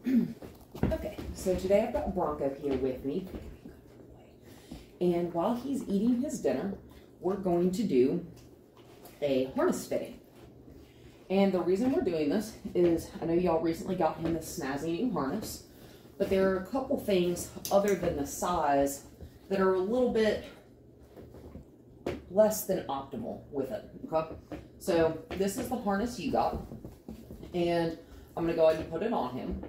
Okay, so today I've got Bronco here with me. And while he's eating his dinner, we're going to do a harness fitting. And the reason we're doing this is, I know y'all recently got him this snazzy new harness, but there are a couple things other than the size that are a little bit less than optimal with it, okay? So this is the harness you got, and I'm gonna go ahead and put it on him.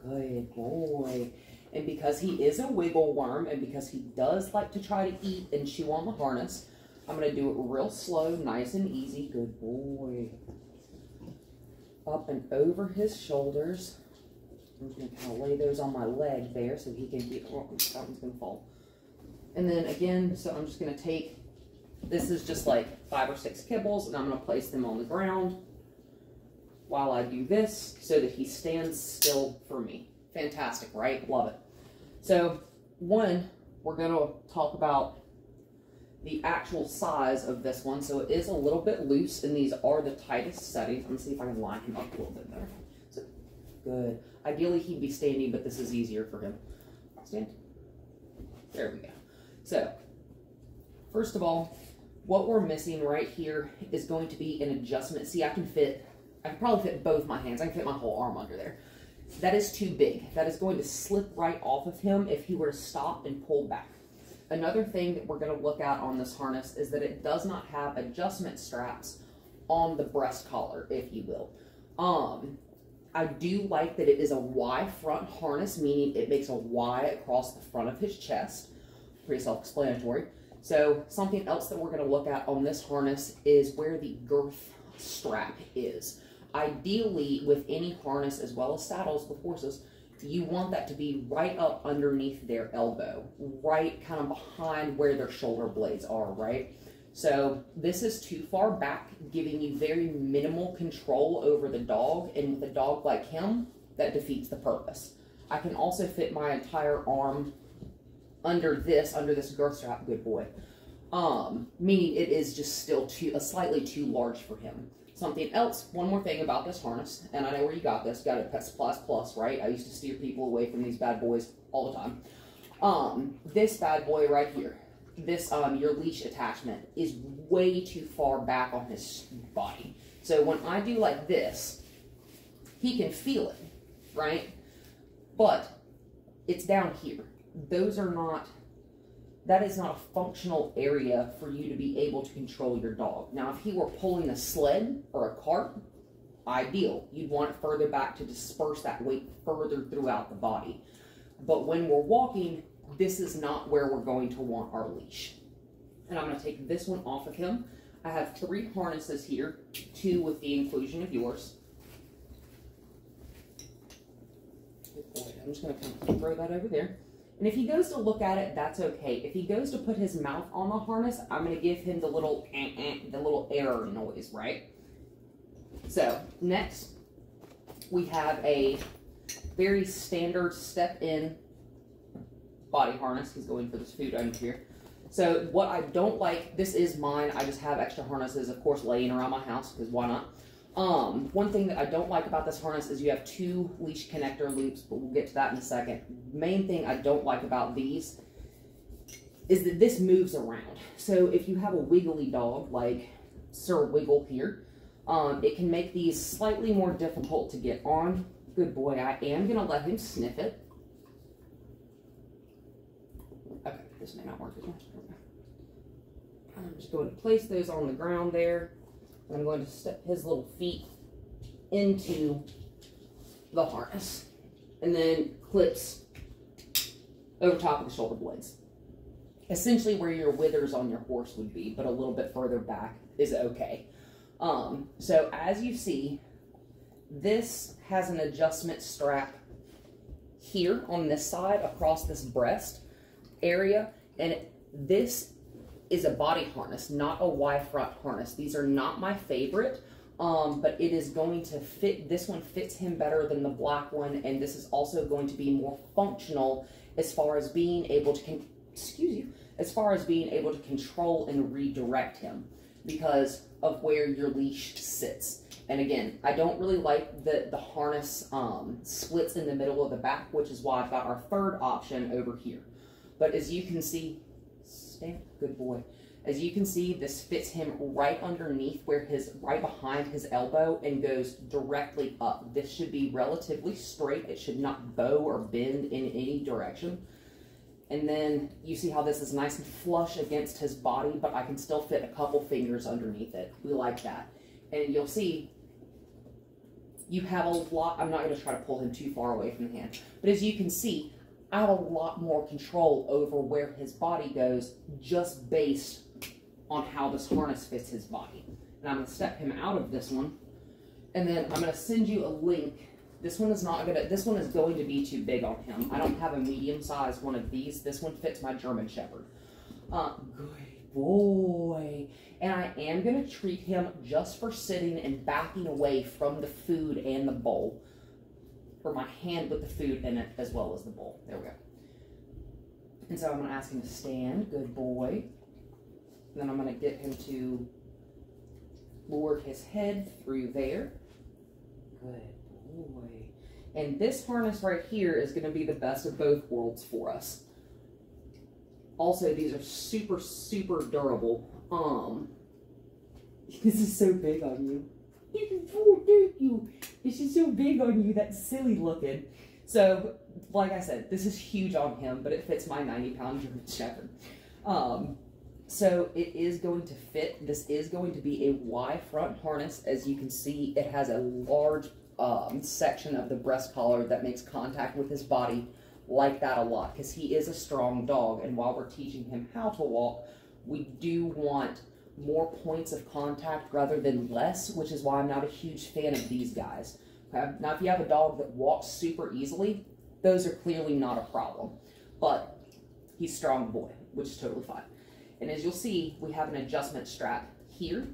Good boy. And because he is a wiggle worm, and because he does like to try to eat and chew on the harness, I'm going to do it real slow, nice and easy. Good boy. Up and over his shoulders. I'm just going to kind of lay those on my leg there so he can get, oh, that one's going to fall. And then again, so I'm just going to take, this is just like 5 or 6 kibbles, and I'm going to place them on the ground while I do this so that he stands still for me. Fantastic, right? Love it. So, one, we're going to talk about the actual size of this one. So it is a little bit loose, and these are the tightest settings. I'm going to see if I can line him up a little bit better. So, good. Ideally, he'd be standing, but this is easier for him. Stand. There we go. So, first of all, what we're missing right here is going to be an adjustment. See, I can probably fit both my hands. I can fit my whole arm under there. That is too big. That is going to slip right off of him if he were to stop and pull back. Another thing that we're going to look at on this harness is that it does not have adjustment straps on the breast collar, if you will. I do like that it is a Y front harness, meaning it makes a Y across the front of his chest. Pretty self-explanatory. So something else that we're going to look at on this harness is where the girth strap is. Ideally, with any harness as well as saddles with horses, you want that to be right up underneath their elbow, right kind of behind where their shoulder blades are, right? So this is too far back, giving you very minimal control over the dog, and with a dog like him, that defeats the purpose. I can also fit my entire arm under this girth strap, good boy, meaning it is just still slightly too large for him. Something else, one more thing about this harness, and I know where you got this, got it at Pet Supplies Plus, right? I used to steer people away from these bad boys all the time. This bad boy right here, this, your leash attachment is way too far back on his body. So when I do like this, he can feel it, right? But it's down here. That is not a functional area for you to be able to control your dog. Now, if he were pulling a sled or a cart, ideal. You'd want it further back to disperse that weight further throughout the body. But when we're walking, this is not where we're going to want our leash. And I'm going to take this one off of him. I have 3 harnesses here, 2 with the inclusion of yours. I'm just going to kind of throw that over there. And if he goes to look at it, that's okay. If he goes to put his mouth on the harness, I'm going to give him the little error noise, right? So, next, we have a very standard step-in body harness. He's going for this food item here. So, what I don't like, this is mine. I just have extra harnesses, of course, laying around my house, because why not? One thing that I don't like about this harness is you have 2 leash connector loops, but we'll get to that in a second. Main thing I don't like about these is that this moves around. So if you have a wiggly dog like Sir Wiggle here, it can make these slightly more difficult to get on. Good boy, I am going to let him sniff it. Okay, this may not work as well. I'm just going to place those on the ground there. I'm going to step his little feet into the harness, and then clips over top of the shoulder blades. Essentially where your withers on your horse would be, but a little bit further back is okay. So as you see, this has an adjustment strap here on this side across this breast area, and this is a body harness, not a Y front harness. These are not my favorite, but it is going to fit. This one fits him better than the black one, and this is also going to be more functional as far as being able to, as far as being able to control and redirect him because of where your leash sits. And again, I don't really like the harness splits in the middle of the back, which is why I've got our third option over here. But as you can see, good boy. As you can see, this fits him right underneath right behind his elbow and goes directly up. This should be relatively straight. It should not bow or bend in any direction. And then you see how this is nice and flush against his body, but I can still fit a couple fingers underneath it. We like that. And you'll see you have a lot. I'm not going to try to pull him too far away from the hand, but as you can see, I have a lot more control over where his body goes just based on how this harness fits his body. And I'm going to step him out of this one, and then I'm going to send you a link. This one is going to be too big on him. I don't have a medium-sized one of these. This one fits my German Shepherd. Good boy. And I am going to treat him just for sitting and backing away from the food and the bowl. Or my hand with the food in it as well as the bowl. There we go. And so I'm going to ask him to stand. Good boy. And then I'm going to get him to lower his head through there. Good boy. And this harness right here is going to be the best of both worlds for us. Also, these are super, super durable. This is so big on you. Oh, thank you. This is so big on you. That's silly looking. So, like I said, this is huge on him, but it fits my 90-pound German Shepherd. So it is going to fit. This is going to be a Y front harness. As you can see, it has a large section of the breast collar that makes contact with his body. Like that a lot, because he is a strong dog, and while we're teaching him how to walk, we do want more points of contact rather than less, which is why I'm not a huge fan of these guys. Okay? Now, if you have a dog that walks super easily, those are clearly not a problem, but he's a strong boy, which is totally fine. And as you'll see, we have an adjustment strap here.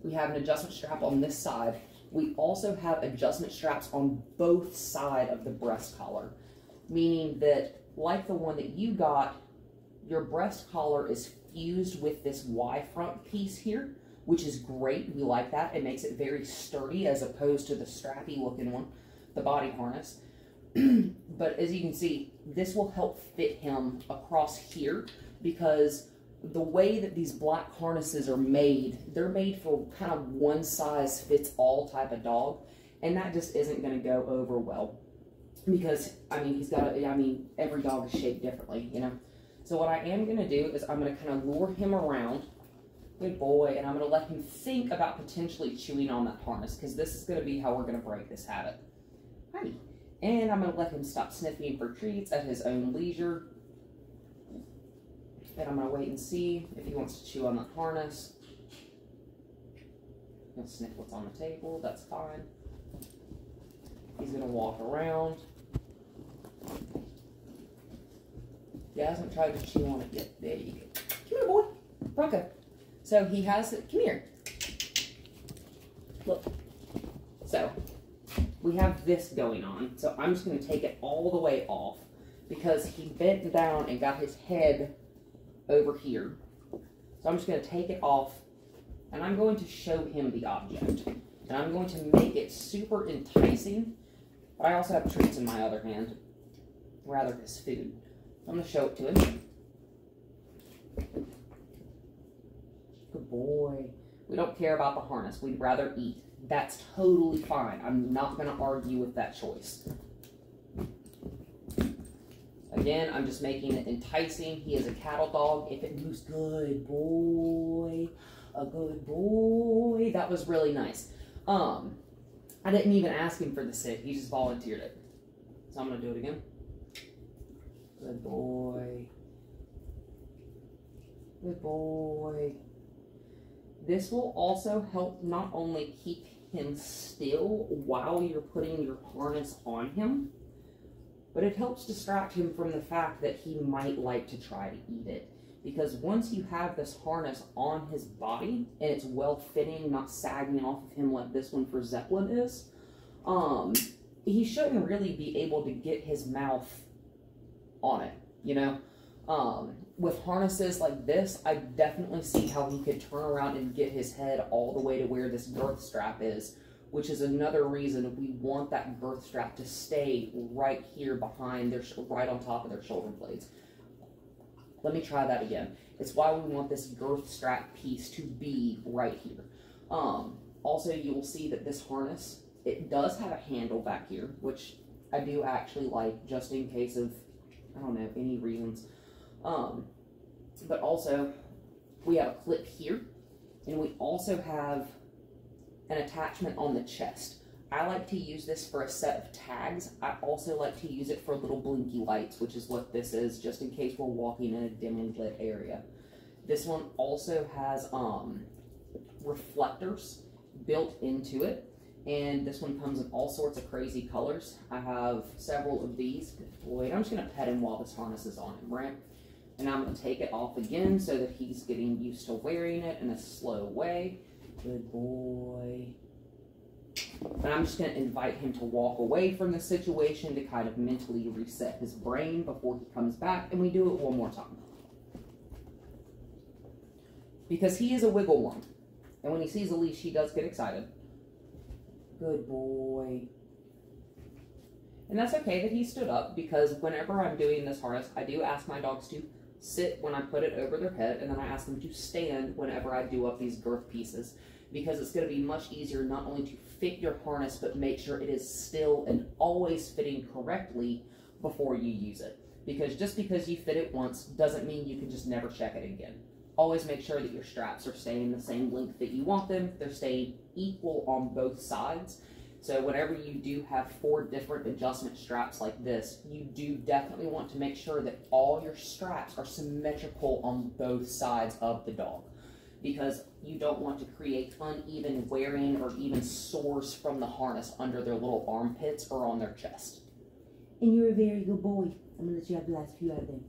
We have an adjustment strap on this side. We also have adjustment straps on both sides of the breast collar, meaning that, like the one that you got, your breast collar is fused with this Y front piece here, which is great. We like that. It makes it very sturdy as opposed to the strappy looking one, the body harness. But as you can see, this will help fit him across here, because the way that these black harnesses are made, they're made for kind of one size fits all type of dog, and that just isn't going to go over well, because every dog is shaped differently, you know. So what I am going to do is I'm going to kind of lure him around. Good boy. And I'm going to let him think about potentially chewing on that harness, because this is going to be how we're going to break this habit. Hi. And I'm going to let him stop sniffing for treats at his own leisure. And I'm going to wait and see if he wants to chew on that harness. He'll sniff what's on the table. That's fine. He's going to walk around. He hasn't tried to chew on it yet. There you go. Come here, boy. Bronco. So he has it. Come here. Look. So we have this going on. So I'm just going to take it all the way off, because he bent down and got his head over here. So I'm just going to take it off, and I'm going to show him the object. And I'm going to make it super enticing, but I also have treats in my other hand, rather his food. I'm going to show it to him. Good boy. We don't care about the harness. We'd rather eat. That's totally fine. I'm not going to argue with that choice. Again, I'm just making it enticing. He is a cattle dog. If it moves, good boy. A good boy. That was really nice. I didn't even ask him for the sit. He just volunteered it. So I'm going to do it again. Good boy. Good boy. This will also help not only keep him still while you're putting your harness on him, but it helps distract him from the fact that he might like to try to eat it. Because once you have this harness on his body, and it's well-fitting, not sagging off of him like this one for Zeppelin is, he shouldn't really be able to get his mouth on it, you know? With harnesses like this, I definitely see how he could turn around and get his head all the way to where this girth strap is, which is another reason we want that girth strap to stay right here behind their, right on top of their shoulder blades. Let me try that again. It's why we want this girth strap piece to be right here. Also, you will see that this harness, it does have a handle back here, which I do actually like, just in case of, I don't know, any reasons. But also, we have a clip here, and we also have an attachment on the chest. I like to use this for a set of tags. I also like to use it for little blinky lights, which is what this is, just in case we're walking in a dimly lit area. This one also has reflectors built into it, and this one comes in all sorts of crazy colors. I have several of these. Good boy. I'm just going to pet him while this harness is on him, right? And I'm going to take it off again so that he's getting used to wearing it in a slow way. Good boy. And I'm just going to invite him to walk away from the situation to kind of mentally reset his brain before he comes back, and we do it one more time. Because he is a wiggle worm, and when he sees a leash, he does get excited. Good boy. And that's okay that he stood up, because whenever I'm doing this harness, I do ask my dogs to sit when I put it over their head, and then I ask them to stand whenever I do up these girth pieces, because it's going to be much easier not only to fit your harness, but make sure it is still and always fitting correctly before you use it. Because just because you fit it once doesn't mean you can just never check it again. Always make sure that your straps are staying the same length that you want them. They're staying equal on both sides. So whenever you do have 4 different adjustment straps like this, you do definitely want to make sure that all your straps are symmetrical on both sides of the dog, because you don't want to create uneven wearing or even sores from the harness under their little armpits or on their chest. And you're a very good boy. I'm going to let you have the last few out of them.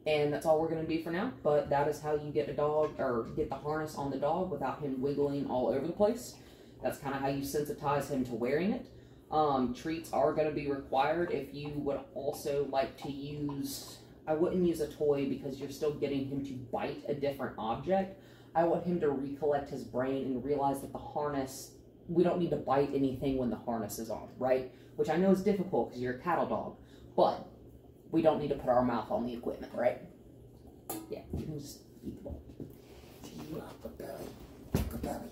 And that's all we're going to do for now, but that is how you get a dog, or get the harness on the dog without him wiggling all over the place. That's kind of how you sensitize him to wearing it. Treats are going to be required. If you would also like to use, I wouldn't use a toy because you're still getting him to bite a different object. I want him to recollect his brain and realize that the harness, we don't need to bite anything when the harness is on, right? Which I know is difficult because you're a cattle dog, but we don't need to put our mouth on the equipment, right? Yeah, you can just eat the ball. Good belly.